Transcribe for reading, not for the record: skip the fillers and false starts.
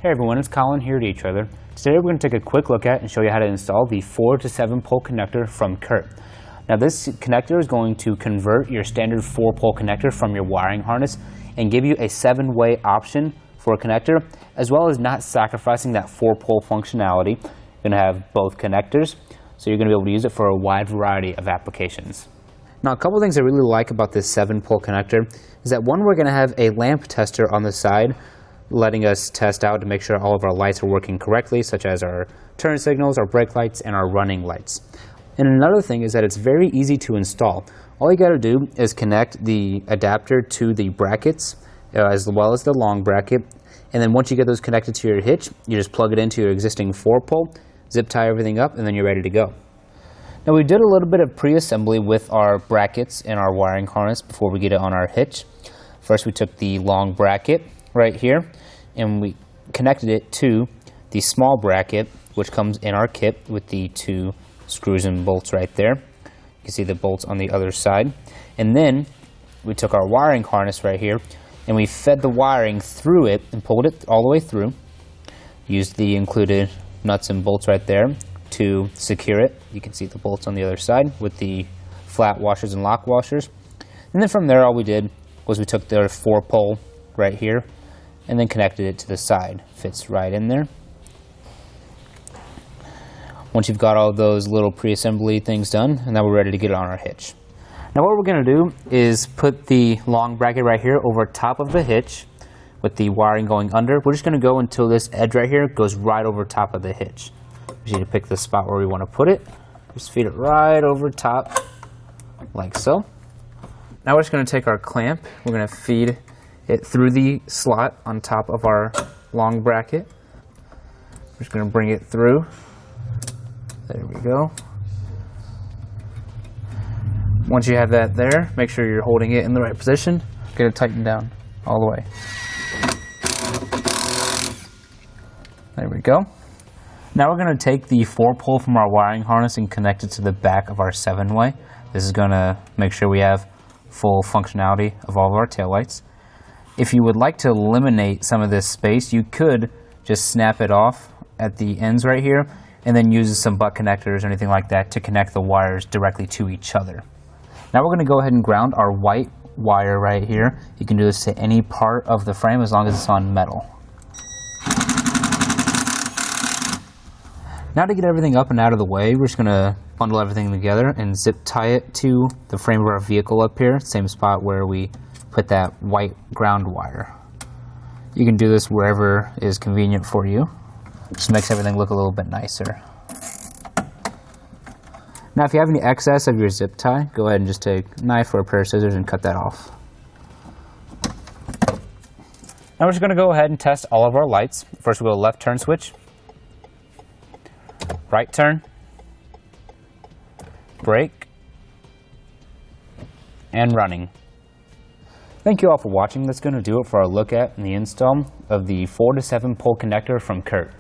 Hey everyone, it's Colin here at etrailer. Today we're going to take a quick look at and show you how to install the 4 to 7 pole connector from Curt. Now this connector is going to convert your standard 4-pole connector from your wiring harness and give you a 7-way option for a connector, as well as not sacrificing that 4-pole functionality. You're going to have both connectors, so you're going to be able to use it for a wide variety of applications. Now a couple things I really like about this 7-pole connector is that one, we're going to have a lamp tester on the side letting us test out to make sure all of our lights are working correctly, such as our turn signals, our brake lights, and our running lights. And another thing is that it's very easy to install. All you got to do is connect the adapter to the brackets as well as the long bracket, and then once you get those connected to your hitch, you just plug it into your existing 4-pole, zip tie everything up, and then you're ready to go. Now we did a little bit of pre-assembly with our brackets and our wiring harness before we get it on our hitch. First we took the long bracket right here and we connected it to the small bracket, which comes in our kit with the 2 screws and bolts right there. You can see the bolts on the other side. And then we took our wiring harness right here and we fed the wiring through it and pulled it all the way through. Used the included nuts and bolts right there to secure it. You can see the bolts on the other side with the flat washers and lock washers. And then from there all we did was we took their 4-pole right here and then connected it to the side. Fits right in there. Once you've got all those little pre-assembly things done, and now we're ready to get it on our hitch. Now what we're going to do is put the long bracket right here over top of the hitch with the wiring going under. We're just going to go until this edge right here goes right over top of the hitch. We need to pick the spot where we want to put it. Just feed it right over top like so. Now we're just going to take our clamp. We're going to feed it through the slot on top of our long bracket. We're just going to bring it through. There we go. Once you have that there, make sure you're holding it in the right position. Get it tightened down all the way. There we go. Now we're going to take the 4-pole from our wiring harness and connect it to the back of our 7-way. This is going to make sure we have full functionality of all of our taillights. If you would like to eliminate some of this space, you could just snap it off at the ends right here and then use some butt connectors or anything like that to connect the wires directly to each other. Now we're going to go ahead and ground our white wire right here. You can do this to any part of the frame as long as it's on metal. Now to get everything up and out of the way, we're just going to bundle everything together and zip tie it to the frame of our vehicle up here, same spot where we put that white ground wire. You can do this wherever is convenient for you. Just makes everything look a little bit nicer. Now if you have any excess of your zip tie, go ahead and just take a knife or a pair of scissors and cut that off. Now we're just going to go ahead and test all of our lights. First we'll go left turn switch, right turn, brake, and running. Thank you all for watching. That's going to do it for our look at and the install of the 4 to 7 pole connector from Curt.